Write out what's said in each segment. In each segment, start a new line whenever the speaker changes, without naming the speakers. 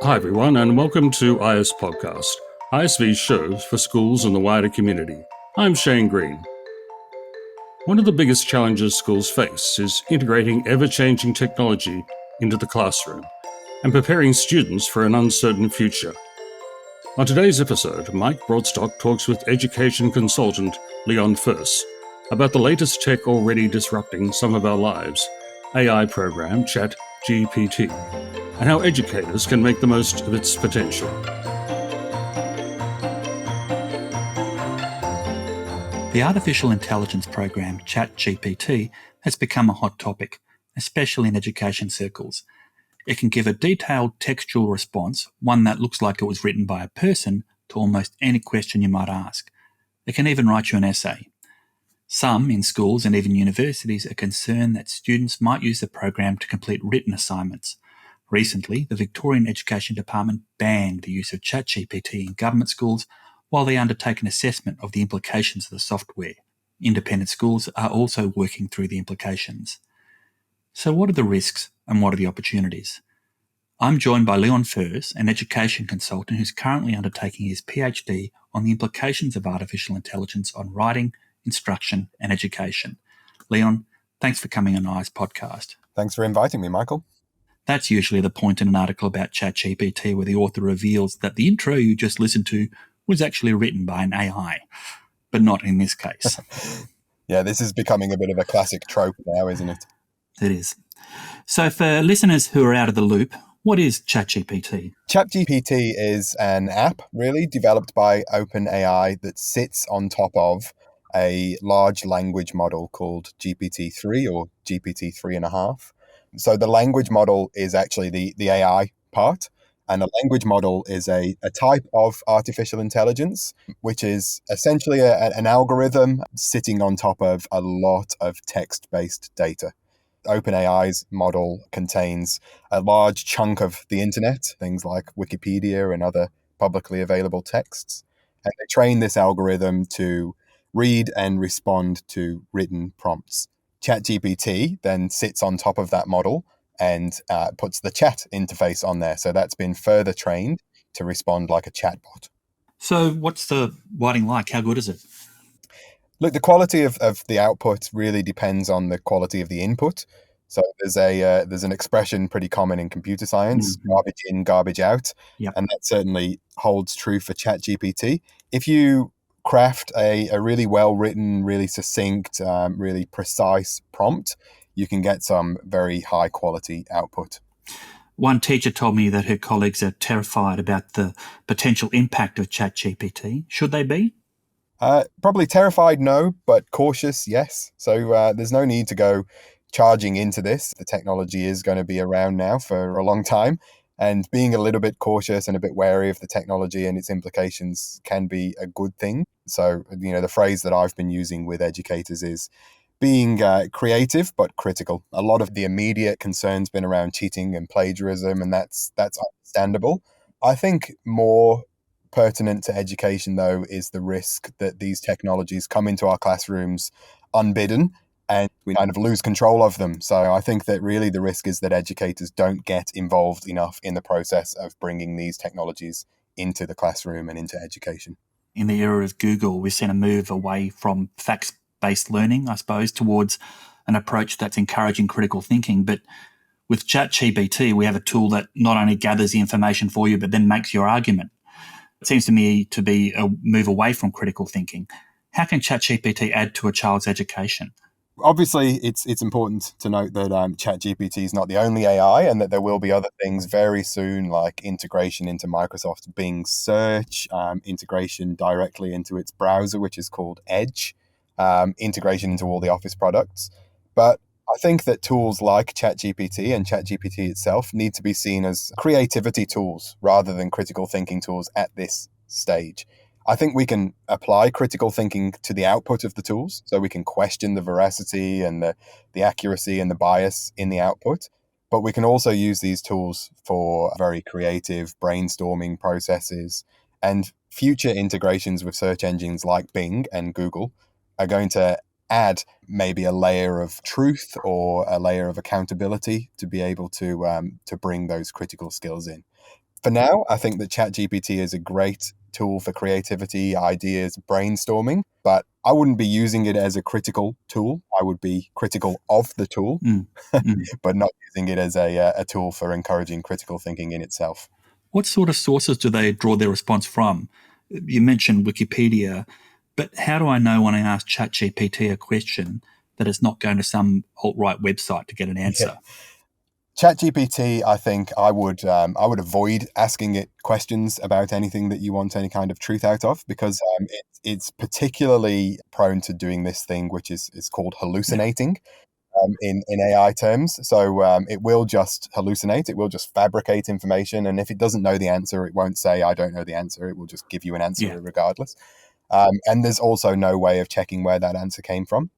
Hi everyone, and welcome to IS Podcast, ISV's show for schools and the wider community. I'm Shane Green. One of the biggest challenges schools face is integrating ever-changing technology into the classroom and preparing students for an uncertain future. On today's episode, Mike Broadstock talks with education consultant Leon Furze about the latest tech already disrupting some of our lives, AI program ChatGPT, and how educators can make the most of its potential.
The artificial intelligence program ChatGPT has become a hot topic, especially in education circles. It can give a detailed textual response, one that looks like it was written by a person, to almost any question you might ask. It can even write you an essay. Some, in schools and even universities, are concerned that students might use the program to complete written assignments. Recently, the Victorian Education Department banned the use of ChatGPT in government schools while they undertake an assessment of the implications of the software. Independent schools are also working through the implications. So what are the risks and what are the opportunities? I'm joined by Leon Furze, an education consultant who's currently undertaking his PhD on the implications of artificial intelligence on writing, instruction and education. Leon, thanks for coming on IS Podcast.
Thanks for inviting me, Michael.
That's usually the point in an article about ChatGPT where the author reveals that the intro you just listened to was actually written by an AI, but not in this case.
Yeah, this is becoming a bit of a classic trope now, isn't it?
It is. So for listeners who are out of the loop, what is ChatGPT?
ChatGPT is an app, really, developed by OpenAI that sits on top of a large language model called GPT-3 or GPT-3.5. So the language model is actually the AI part, and a language model is a type of artificial intelligence, which is essentially an algorithm sitting on top of a lot of text-based data. OpenAI's model contains a large chunk of the internet, things like Wikipedia and other publicly available texts. And they train this algorithm to read and respond to written prompts. ChatGPT then sits on top of that model and puts the chat interface on there. So that's been further trained to respond like a chatbot.
So what's the writing like? How good is it?
Look, the quality of the output really depends on the quality of the input. So there's an expression pretty common in computer science, garbage in, garbage out.
Yep.
And that certainly holds true for ChatGPT. If you craft a really well-written, really succinct, really precise prompt, you can get some very high-quality output.
One teacher told me that her colleagues are terrified about the potential impact of ChatGPT. Should they be?
Probably terrified, no, but cautious, yes. So there's no need to go charging into this. The technology is going to be around now for a long time, and being a little bit cautious and a bit wary of the technology and its implications can be a good thing. So, the phrase that I've been using with educators is being creative but critical. A lot of the immediate concern's been around cheating and plagiarism, and that's understandable. I think more pertinent to education, though, is the risk that these technologies come into our classrooms unbidden and we kind of lose control of them. So I think that really the risk is that educators don't get involved enough in the process of bringing these technologies into the classroom and into education.
In the era of Google, we've seen a move away from facts-based learning, I suppose, towards an approach that's encouraging critical thinking. But with ChatGPT, we have a tool that not only gathers the information for you, but then makes your argument. It seems to me to be a move away from critical thinking. How can ChatGPT add to a child's education?
Obviously, it's important to note that ChatGPT is not the only AI and that there will be other things very soon, like integration into Microsoft Bing search, integration directly into its browser, which is called Edge, integration into all the Office products. But I think that tools like ChatGPT and ChatGPT itself need to be seen as creativity tools rather than critical thinking tools at this stage. I think we can apply critical thinking to the output of the tools, so we can question the veracity and the accuracy and the bias in the output. But we can also use these tools for very creative brainstorming processes, and future integrations with search engines like Bing and Google are going to add maybe a layer of truth or a layer of accountability to be able to bring those critical skills in. For now, I think that ChatGPT is a great tool for creativity, ideas, brainstorming, but I wouldn't be using it as a critical tool. I would be critical of the tool,
Mm. Mm.
but not using it as a tool for encouraging critical thinking in itself.
What sort of sources do they draw their response from? You mentioned Wikipedia, but how do I know when I ask ChatGPT a question that it's not going to some alt-right website to get an answer?
ChatGPT, I think I would avoid asking it questions about anything that you want any kind of truth out of, because it's particularly prone to doing this thing which is called hallucinating in AI terms. So it will just hallucinate, it will just fabricate information, and if it doesn't know the answer, it won't say I don't know the answer. It will just give you an answer
Yeah.
regardless. And there's also no way of checking where that answer came from.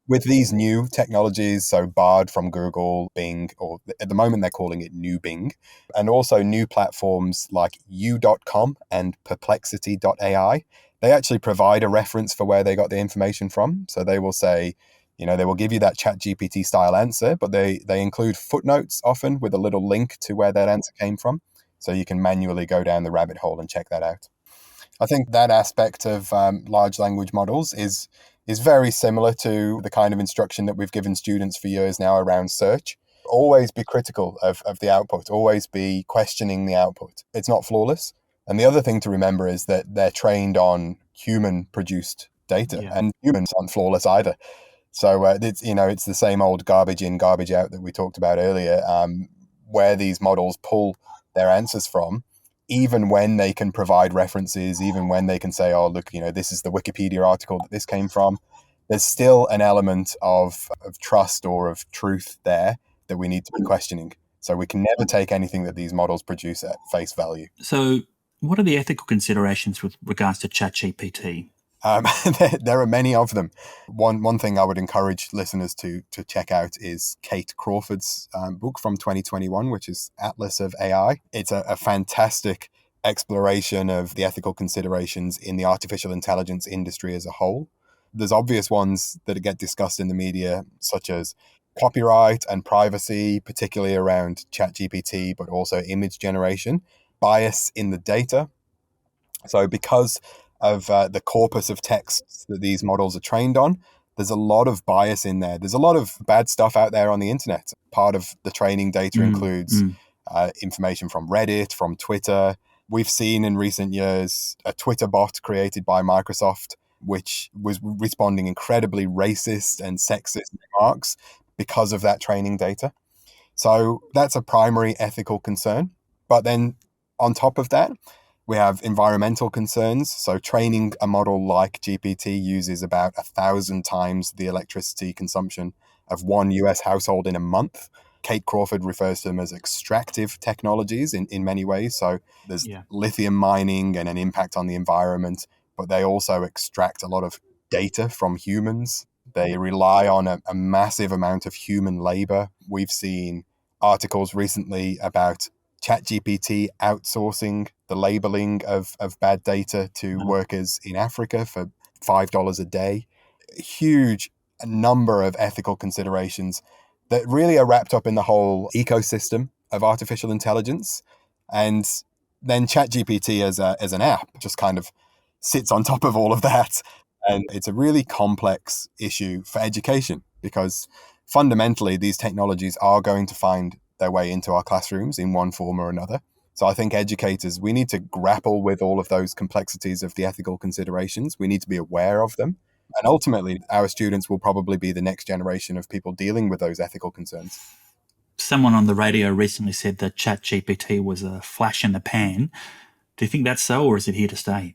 With these new technologies, so Bard from Google, Bing, or at the moment they're calling it New Bing, and also new platforms like U.com and Perplexity.ai, they actually provide a reference for where they got the information from. So they will say, they will give you that ChatGPT style answer, but they include footnotes often with a little link to where that answer came from. So you can manually go down the rabbit hole and check that out. I think that aspect of large language models is very similar to the kind of instruction that we've given students for years now around search. Always be critical of the output, always be questioning the output. It's not flawless. And the other thing to remember is that they're trained on human produced data, and humans aren't flawless either. So it's the same old garbage in, garbage out that we talked about earlier, where these models pull their answers from. Even when they can provide references, even when they can say, oh, look, this is the Wikipedia article that this came from, there's still an element of trust or of truth there that we need to be questioning. So we can never take anything that these models produce at face value.
So what are the ethical considerations with regards to ChatGPT?
There are many of them. One thing I would encourage listeners to check out is Kate Crawford's book from 2021, which is Atlas of AI. It's a fantastic exploration of the ethical considerations in the artificial intelligence industry as a whole. There's obvious ones that get discussed in the media, such as copyright and privacy, particularly around ChatGPT, but also image generation, bias in the data. So because of the corpus of texts that these models are trained on, there's a lot of bias in there. There's a lot of bad stuff out there on the internet. Part of the training data includes information from Reddit, from Twitter. We've seen in recent years a Twitter bot created by Microsoft, which was responding incredibly racist and sexist remarks because of that training data. So that's a primary ethical concern. But then on top of that, we have environmental concerns. So training a model like GPT uses about 1,000 times the electricity consumption of one US household in a month. Kate Crawford refers to them as extractive technologies in many ways. So there's lithium mining and an impact on the environment, but they also extract a lot of data from humans. They rely on a massive amount of human labor. We've seen articles recently about ChatGPT outsourcing the labeling of bad data to workers in Africa for $5 a day. A huge number of ethical considerations that really are wrapped up in the whole ecosystem of artificial intelligence. And then ChatGPT as an app just kind of sits on top of all of that. And it's a really complex issue for education because fundamentally these technologies are going to find their way into our classrooms in one form or another. So I think educators, we need to grapple with all of those complexities of the ethical considerations. We need to be aware of them. And ultimately, our students will probably be the next generation of people dealing with those ethical concerns.
Someone on the radio recently said that ChatGPT was a flash in the pan. Do you think that's so, or is it here to stay?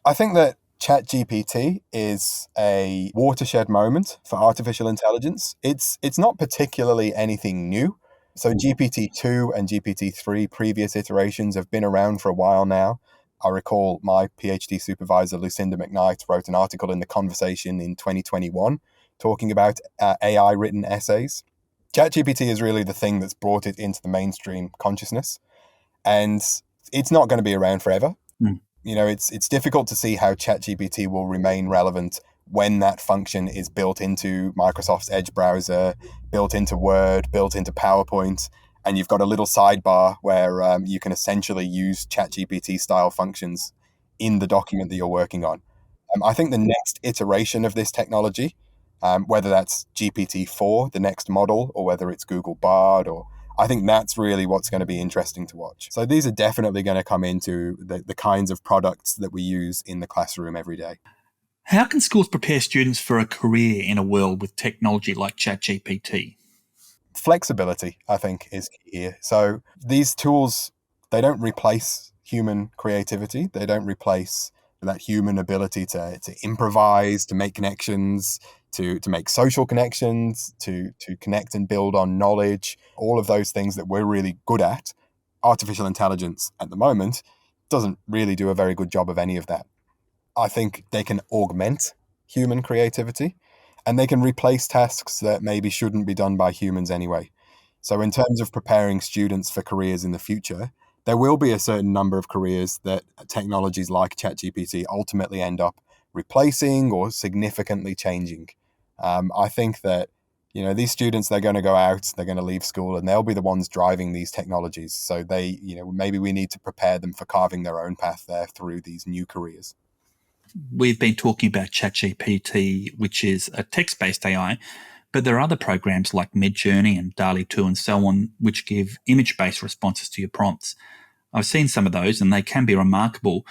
I think that ChatGPT is a watershed moment for artificial intelligence. It's not particularly anything new. So GPT-2 and GPT-3 previous iterations have been around for a while now. I recall my PhD supervisor, Lucinda McKnight, wrote an article in The Conversation in 2021 talking about AI written essays. ChatGPT is really the thing that's brought it into the mainstream consciousness. And it's not going to be around forever. It's difficult to see how ChatGPT will remain relevant when that function is built into Microsoft's Edge browser, built into Word, built into PowerPoint, and you've got a little sidebar where you can essentially use ChatGPT style functions in the document that you're working on. I think the next iteration of this technology, whether that's GPT-4, the next model, or whether it's Google Bard, or I think that's really what's going to be interesting to watch. So these are definitely going to come into the kinds of products that we use in the classroom every day.
How can schools prepare students for a career in a world with technology like ChatGPT?
Flexibility, I think, is key here. So these tools, they don't replace human creativity. They don't replace that human ability to improvise, to make connections, to make social connections, to connect and build on knowledge, all of those things that we're really good at. Artificial intelligence at the moment doesn't really do a very good job of any of that. I think they can augment human creativity, and they can replace tasks that maybe shouldn't be done by humans anyway. So, in terms of preparing students for careers in the future, there will be a certain number of careers that technologies like ChatGPT ultimately end up replacing or significantly changing. I think that these students, they're going to go out, they're going to leave school, and they'll be the ones driving these technologies. So maybe we need to prepare them for carving their own path there through these new careers.
We've been talking about ChatGPT, which is a text-based AI, but there are other programs like Midjourney and DALL-E 2 and so on, which give image-based responses to your prompts. I've seen some of those and they can be remarkable,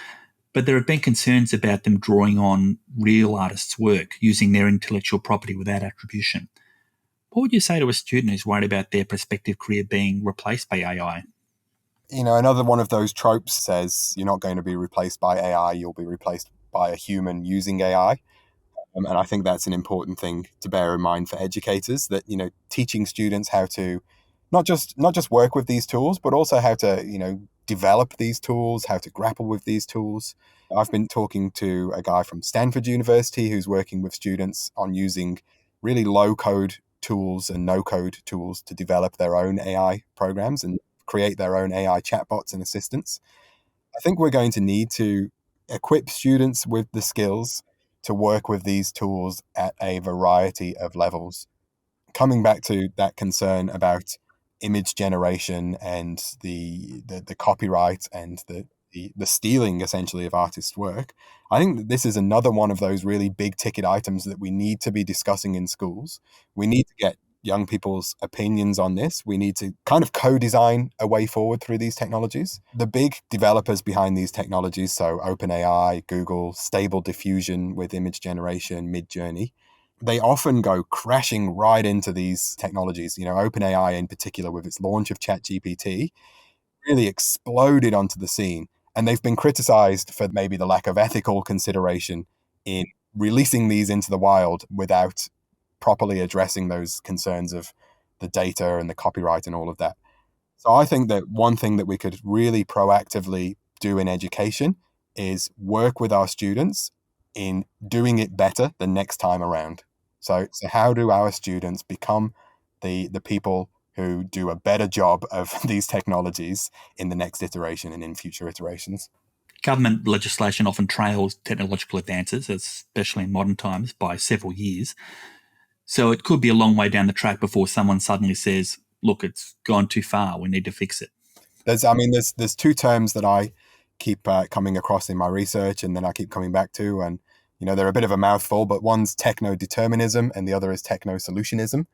but there have been concerns about them drawing on real artists' work, using their intellectual property without attribution. What would you say to a student who's worried about their prospective career being replaced by AI?
Another one of those tropes says you're not going to be replaced by AI, you'll be replaced by a human using AI. And I think that's an important thing to bear in mind for educators, that, teaching students how to not just work with these tools, but also how to, develop these tools, how to grapple with these tools. I've been talking to a guy from Stanford University who's working with students on using really low code tools and no code tools to develop their own AI programs and create their own AI chatbots and assistants. I think we're going to need to equip students with the skills to work with these tools at a variety of levels. Coming back to that concern about image generation and the copyright and the stealing essentially of artists' work, I think that this is another one of those really big ticket items that we need to be discussing in schools. We need to get young people's opinions on this. We need to kind of co-design a way forward through these technologies. The big developers behind these technologies, so OpenAI, Google, Stable Diffusion with image generation, Midjourney, they often go crashing right into these technologies. OpenAI in particular, with its launch of ChatGPT, really exploded onto the scene. And they've been criticized for maybe the lack of ethical consideration in releasing these into the wild without properly addressing those concerns of the data and the copyright and all of that. So I think that one thing that we could really proactively do in education is work with our students in doing it better the next time around. So how do our students become the people who do a better job of these technologies in the next iteration and in future iterations?
Government legislation often trails technological advances, especially in modern times, by several years. So it could be a long way down the track before someone suddenly says, look, it's gone too far, we need to fix it.
There's two terms that I keep coming across in my research, and then I keep coming back to, and they're a bit of a mouthful, but one's techno-determinism and the other is techno-solutionism.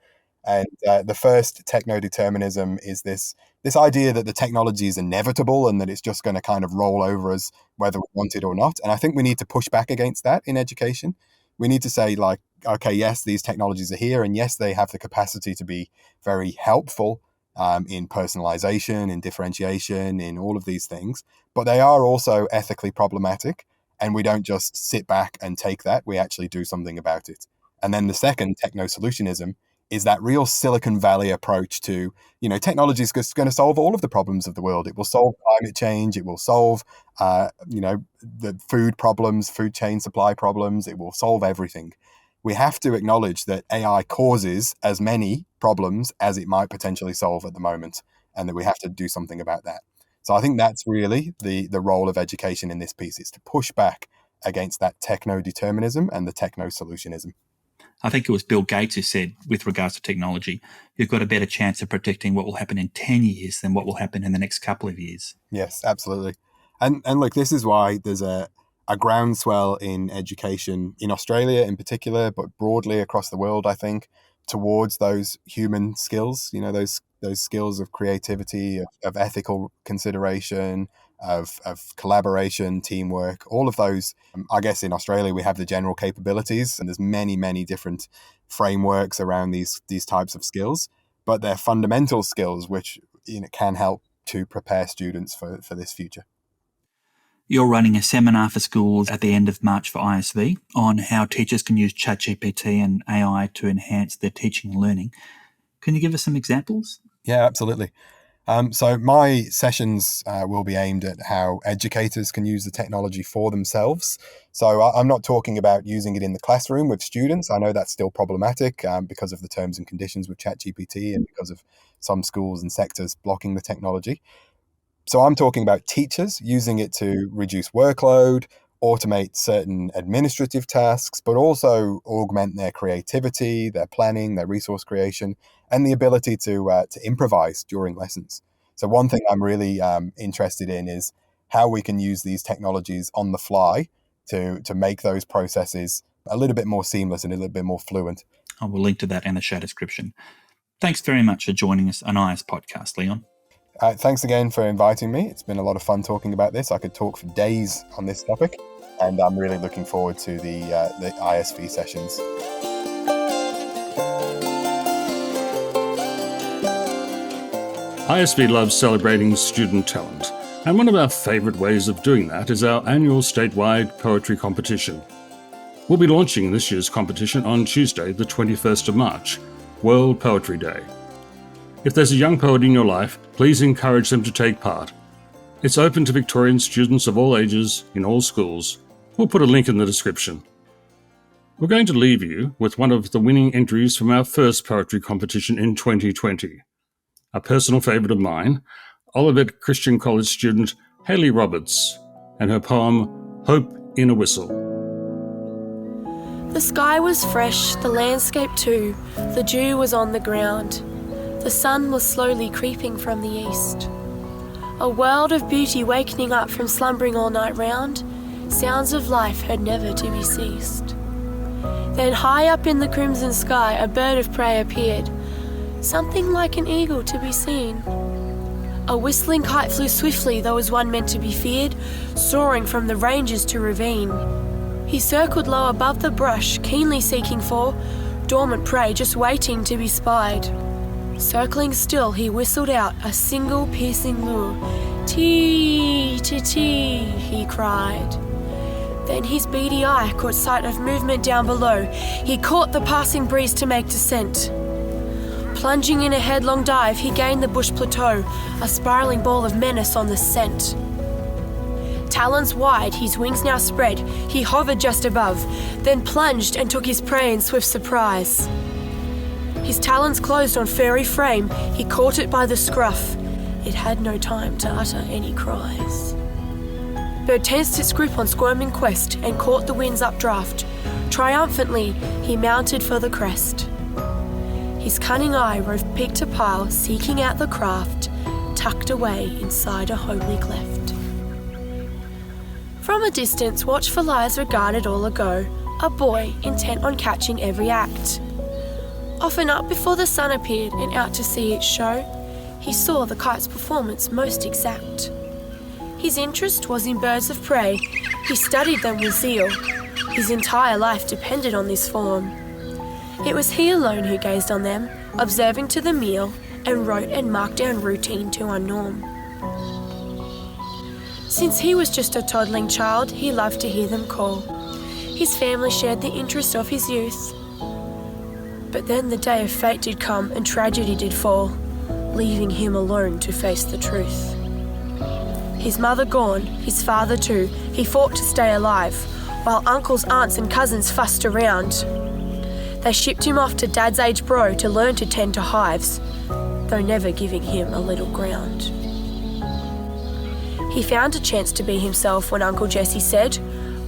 And the first, techno-determinism, is this idea that the technology is inevitable and that it's just going to kind of roll over us whether we want it or not. And I think we need to push back against that in education. We need to say, like, okay, yes, these technologies are here, and yes, they have the capacity to be very helpful in personalization, in differentiation, in all of these things, but they are also ethically problematic. And we don't just sit back and take that, we actually do something about it. And then the second, techno-solutionism, is that real Silicon Valley approach to, technology is going to solve all of the problems of the world. It will solve climate change. It will solve, the food problems, food chain supply problems. It will solve everything. We have to acknowledge that AI causes as many problems as it might potentially solve at the moment, and that we have to do something about that. So I think that's really the role of education in this piece, is to push back against that techno-determinism and the techno-solutionism.
I think it was Bill Gates who said, with regards to technology, you've got a better chance of predicting what will happen in 10 years than what will happen in the next couple of years.
Yes, absolutely. And look, this is why there's a groundswell in education in Australia in particular, but broadly across the world, I think, towards those human skills, those skills of creativity, of ethical consideration, of collaboration, teamwork, all of those. I guess in Australia we have the general capabilities, and there's many different frameworks around these types of skills, but they're fundamental skills which can help to prepare students for this future.
You're running a seminar for schools at the end of March for ISV on how teachers can use ChatGPT and AI to enhance their teaching and learning. Can you give us some examples?
Yeah, absolutely. So my sessions will be aimed at how educators can use the technology for themselves. So I'm not talking about using it in the classroom with students. I know that's still problematic because of the terms and conditions with ChatGPT and because of some schools and sectors blocking the technology. So I'm talking about teachers using it to reduce workload, automate certain administrative tasks, but also augment their creativity, their planning, their resource creation, and the ability to improvise during lessons. So one thing I'm really interested in is how we can use these technologies on the fly to make those processes a little bit more seamless and a little bit more fluent.
I will link to that in the show description. Thanks very much for joining us on IS Podcast, Leon.
Thanks again for inviting me. It's been a lot of fun talking about this. I could talk for days on this topic, and I'm really looking forward to the ISV sessions.
ISV loves celebrating student talent, and one of our favourite ways of doing that is our annual statewide poetry competition. We'll be launching this year's competition on Tuesday, the 21st of March, World Poetry Day. If there's a young poet in your life, please encourage them to take part. It's open to Victorian students of all ages, in all schools. We'll put a link in the description. We're going to leave you with one of the winning entries from our first poetry competition in 2020. A personal favourite of mine, Olivet Christian College student Hayley Roberts, and her poem, Hope in a Whistle.
The sky was fresh, the landscape too, the dew was on the ground. The sun was slowly creeping from the east. A world of beauty wakening up from slumbering all night round, sounds of life heard never to be ceased. Then high up in the crimson sky a bird of prey appeared, something like an eagle to be seen. A whistling kite flew swiftly, though as one meant to be feared, soaring from the ranges to ravine. He circled low above the brush, keenly seeking for dormant prey just waiting to be spied. Circling still, he whistled out a single piercing lure. Tee, tee, tee, he cried. Then his beady eye caught sight of movement down below. He caught the passing breeze to make descent. Plunging in a headlong dive, he gained the bush plateau, a spiralling ball of menace on the scent. Talons wide, his wings now spread, he hovered just above, then plunged and took his prey in swift surprise. His talons closed on furry frame, he caught it by the scruff. It had no time to utter any cries. Bird tensed its grip on squirming quest and caught the wind's updraft. Triumphantly, he mounted for the crest. His cunning eye roved peak to pile, seeking out the craft, tucked away inside a homely cleft. From a distance, watchful eyes regarded all ago, a boy intent on catching every act. Often up before the sun appeared and out to see its show, he saw the kite's performance most exact. His interest was in birds of prey, he studied them with zeal. His entire life depended on this form. It was he alone who gazed on them, observing to the meal, and wrote and marked down routine to unnorm. Since he was just a toddling child, he loved to hear them call. His family shared the interest of his youth. But then the day of fate did come and tragedy did fall, leaving him alone to face the truth. His mother gone, his father too, he fought to stay alive, while uncles, aunts and cousins fussed around. They shipped him off to Dad's age bro to learn to tend to hives, though never giving him a little ground. He found a chance to be himself when Uncle Jesse said,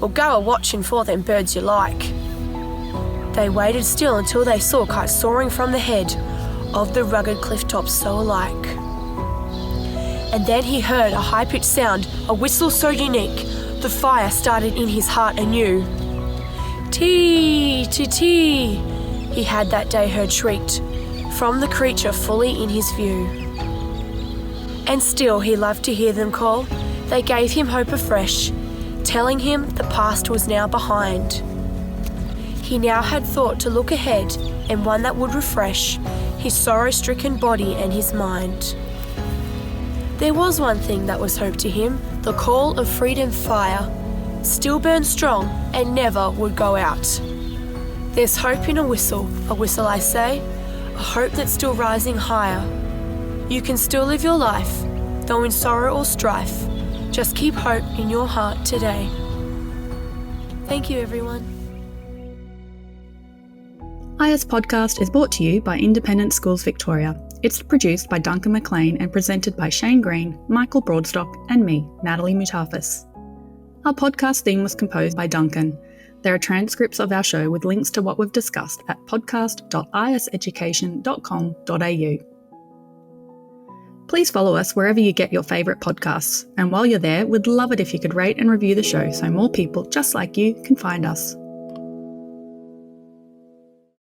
"Well, go a-watching for them birds you like." They waited still until they saw kites soaring from the head of the rugged cliff tops so alike. And then he heard a high-pitched sound, a whistle so unique, the fire started in his heart anew. Tee, tee, tee, he had that day heard shrieked from the creature fully in his view. And still he loved to hear them call. They gave him hope afresh, telling him the past was now behind. He now had thought to look ahead, and one that would refresh his sorrow-stricken body and his mind. There was one thing that was hope to him, the call of freedom fire, still burned strong and never would go out. There's hope in a whistle I say, a hope that's still rising higher. You can still live your life, though in sorrow or strife. Just keep hope in your heart today. Thank you, everyone.
IS Podcast is brought to you by Independent Schools Victoria. It's produced by Duncan McLean and presented by Shane Green, Michael Broadstock and me, Natalie Mutafis. Our podcast theme was composed by Duncan. There are transcripts of our show with links to what we've discussed at podcast.iseducation.com.au. Please follow us wherever you get your favourite podcasts. And while you're there, we'd love it if you could rate and review the show so more people just like you can find us.